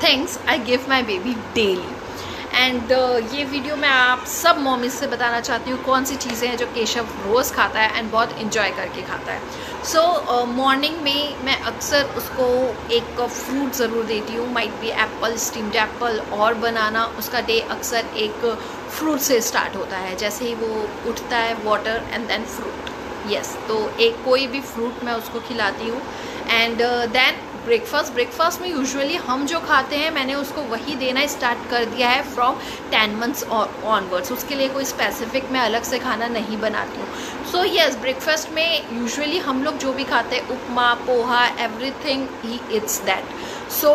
Things I give my baby daily. And ये video मैं आप सब मॉमीज से बताना चाहती हूँ कौन सी चीज़ें हैं जो केशव रोज़ खाता है एंड बहुत इंजॉय करके खाता है। सो मॉर्निंग में मैं अक्सर उसको एक फ्रूट ज़रूर देती हूँ, might be Apple, steamed Apple और बनाना। उसका डे अक्सर एक फ्रूट से स्टार्ट होता है, जैसे ही वो उठता है water and then fruit. Yes, तो एक कोई भी फ्रूट मैं उसको खिलाती हूँ। एंड देन ब्रेकफास्ट में यूजुअली हम जो खाते हैं मैंने उसको वही देना स्टार्ट कर दिया है फ्रॉम 10 मंथ्स ऑनवर्ड्स। उसके लिए कोई स्पेसिफिक मैं अलग से खाना नहीं बनाती हूँ। सो यस, ब्रेकफास्ट में यूजुअली हम लोग जो भी खाते हैं उपमा, पोहा, एवरीथिंग ही इट्स दैट। सो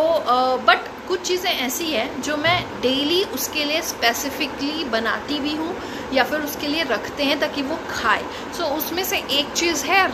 बट कुछ चीज़ें ऐसी हैं जो मैं डेली उसके लिए स्पेसिफिकली बनाती भी हूँ या फिर उसके लिए रखते हैं ताकि वो खाए। सो उसमें से एक चीज़ है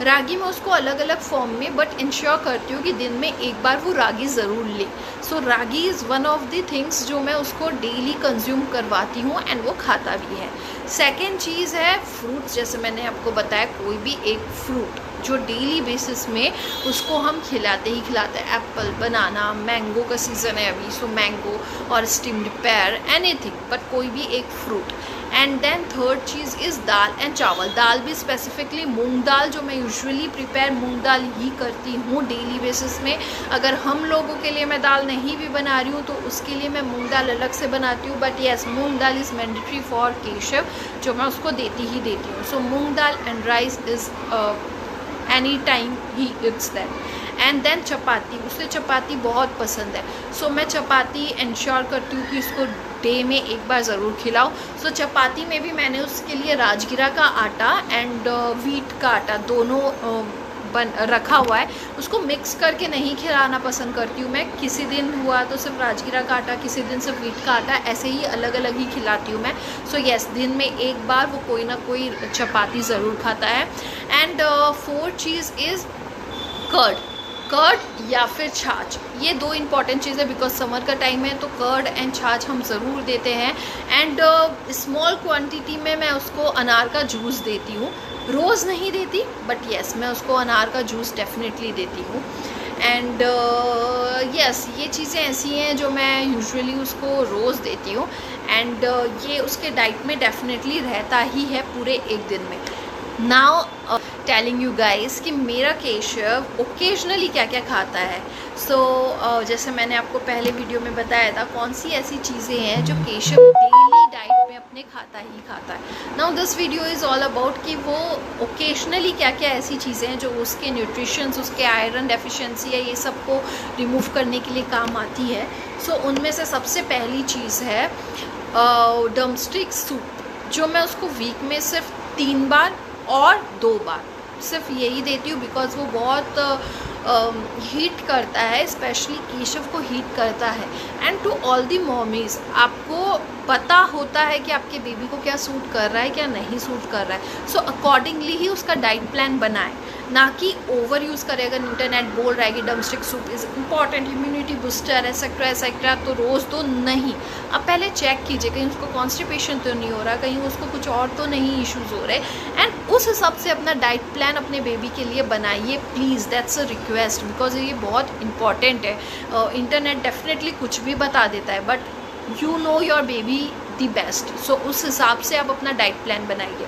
रागी में उसको अलग अलग फॉर्म में बट इंश्योर करती हूँ कि दिन में एक बार वो रागी ज़रूर ले। So ragi is one of the things जो मैं उसको डेली कंज्यूम करवाती हूँ एंड वो खाता भी है। सेकेंड चीज़ है फ्रूट्स। जैसे मैंने आपको बताया, कोई भी एक फ्रूट जो डेली बेसिस में उसको हम खिलाते हैं। एप्पल, बनाना, मैंगो का सीज़न है अभी, सो मैंगो और स्टीम्ड पेयर, एनीथिंग बट कोई भी एक फ्रूट। एंड देन थर्ड चीज़ इज़ दाल एंड चावल। दाल भी स्पेसिफिकली मूंग दाल, जो मैं यूजुअली प्रिपेयर मूंग दाल ही करती हूँ डेली बेसिस में। अगर हम लोगों के लिए मैं दाल नहीं भी बना रही हूँ तो उसके लिए मैं मूंग दाल अलग से बनाती हूँ। But yes, moong dal is mandatory for Keshav, जो मैं उसको देती हूँ। So moong dal and rice is any time ही it's that. And then chapati, उसे चपाती बहुत पसंद है। सो मैं चपाती इंश्योर करती हूँ कि उसको डे में एक बार ज़रूर खिलाओ। सो चपाती में भी मैंने उसके लिए राजगिरा का आटा एंड व्हीट का आटा दोनों रखा हुआ है। उसको मिक्स करके नहीं खिलाना पसंद करती हूँ मैं। किसी दिन हुआ तो सिर्फ राजगिरा का आटा, किसी दिन सिर्फ व्हीट का आटा, ऐसे ही अलग अलग ही खिलाती हूँ मैं। सो येस, दिन में एक बार वो कोई ना कोई चपाती ज़रूर खाता है। एंड फोर्थ चीज़ इज़ कर्ड या फिर छाछ। ये दो इंपॉर्टेंट चीज़ें, बिकॉज समर का टाइम है तो कर्ड एंड छाछ हम ज़रूर देते हैं। एंड स्मॉल क्वांटिटी में मैं उसको अनार का जूस देती हूँ। रोज़ नहीं देती बट येस, मैं उसको अनार का जूस डेफिनेटली देती हूँ। एंड येस, ये चीज़ें ऐसी हैं जो मैं यूजुअली उसको रोज़ देती हूँ। एंड ये उसके डाइट में डेफिनेटली रहता ही है पूरे एक दिन में। नाउ टेलिंग यू गाइस कि मेरा केशव ओकेजनली क्या क्या खाता है। सो जैसे मैंने आपको पहले वीडियो में बताया था कौन सी ऐसी चीज़ें हैं जो केशव डेली डाइट में अपने खाता है। Now this video is all about कि वो ओकेजनली क्या क्या ऐसी चीज़ें हैं जो उसके न्यूट्रिशंस, उसके आयरन डेफिशिएंसी है, ये सब को रिमूव करने के लिए काम आती है। सो उनमें से सबसे पहली चीज़ है ड्रमस्टिक सूप, जो मैं उसको वीक में सिर्फ 3 बार और 2 बार सिर्फ यही देती हूँ, बिकॉज वो बहुत हीट करता है, स्पेशली केशव को हीट करता है। And to all the mommies, आपको पता होता है कि आपके बेबी को क्या सूट कर रहा है, क्या नहीं सूट कर रहा है। सो अकॉर्डिंगली ही उसका डाइट प्लान बनाएं, ना कि ओवर यूज़ करें। अगर इंटरनेट बोल रहा है कि drumstick soup is important, immunity booster etcetera, तो रोज़ तो नहीं। अब पहले चेक कीजिए कहीं उसको कॉन्स्टिपेशन तो नहीं हो रहा, कहीं उसको कुछ और तो नहीं इश्यूज़ हो रहे। एंड उस हिसाब से अपना डाइट प्लान अपने बेबी के लिए बनाइए please, that's a request, because ये बहुत इंपॉर्टेंट है। इंटरनेट डेफिनेटली कुछ भी बता देता है but you know your baby the best. So उस हिसाब से आप अपना डाइट प्लान बनाइए।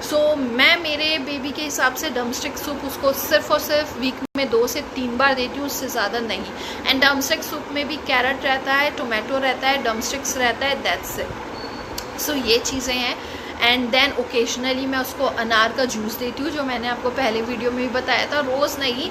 सो मैं मेरे बेबी के हिसाब से ड्रमस्टिक सूप उसको सिर्फ और सिर्फ वीक में 2 से 3 बार देती हूँ, उससे ज़्यादा नहीं। एंड ड्रमस्टिक सूप में भी कैरेट रहता है, टोमेटो रहता है, ड्रमस्टिक्स रहता है, दैट्स इट। सो ये चीज़ें हैं। एंड देन ओकेजनली मैं उसको अनार का जूस देती हूँ, जो मैंने आपको पहले वीडियो में भी बताया था। रोज़ नहीं,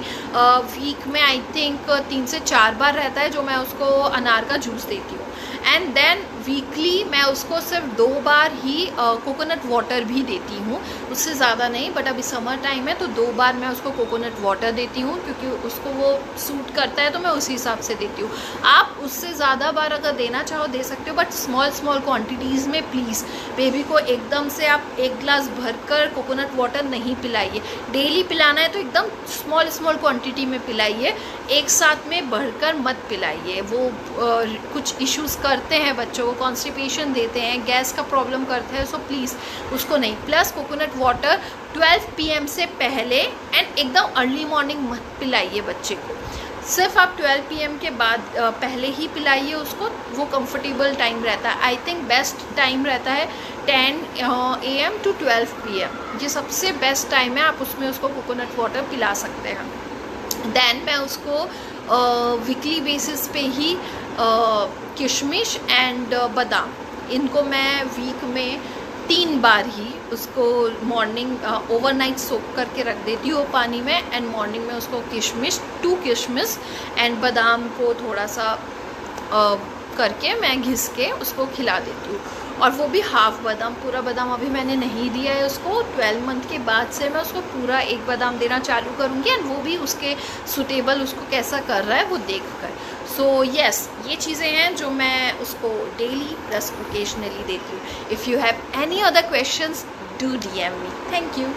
वीक में आई थिंक 3 से 4 बार रहता है जो मैं उसको अनार का जूस देती हूँ। एंड देन वीकली मैं उसको सिर्फ 2 बार ही कोकोनट वाटर भी देती हूँ, उससे ज़्यादा नहीं। बट अभी समर टाइम है तो 2 बार मैं उसको कोकोनट वाटर देती हूँ, क्योंकि उसको वो सूट करता है तो मैं उसी हिसाब से देती हूँ। आप उससे ज़्यादा बार अगर देना चाहो दे सकते हो, बट स्मॉल क्वांटिटीज़ में प्लीज़। बेबी को एकदम से आप 1 ग्लास भरकर कोकोनट वाटर नहीं पिलाइए। डेली पिलाना है तो एकदम स्मॉल क्वांटिटी में पिलाइए, एक साथ में भरकर मत पिलाइए। वो कुछ इश्यूज़ करते हैं, बच्चों को कॉन्स्टिपेशन देते हैं, गैस का प्रॉब्लम करते हैं। सो प्लीज़ उसको नहीं। प्लस कोकोनट वाटर 12 PM से पहले एंड एकदम अर्ली मॉर्निंग मत पिलाइए बच्चे को। सिर्फ आप 12 PM के बाद पहले ही पिलाइए उसको, वो कंफर्टेबल टाइम रहता है। आई थिंक बेस्ट टाइम रहता है 10 AM to 12 PM, ये सबसे बेस्ट टाइम है, आप उसमें उसको कोकोनट वाटर पिला सकते हैं। देन मैं उसको वीकली बेसिस पे ही किशमिश एंड बादाम, इनको मैं वीक में 3 बार ही उसको मॉर्निंग ओवरनाइट सोक करके रख देती हूँ पानी में, एंड मॉर्निंग में उसको किशमिश 2 किशमिश एंड बादाम को थोड़ा सा करके मैं घिस के उसको खिला देती हूँ। और वो भी हाफ बादाम, पूरा बादाम अभी मैंने नहीं दिया है उसको। 12 मंथ के बाद से मैं उसको पूरा एक बादाम देना चालू करूँगी, एंड वो भी उसके सुटेबल उसको कैसा कर रहा है वो देख कर। सो येस, ये चीज़ें हैं जो मैं उसको डेली प्लस ओकेजनली देती हूँ। If you have any other questions, do DM me. Thank you.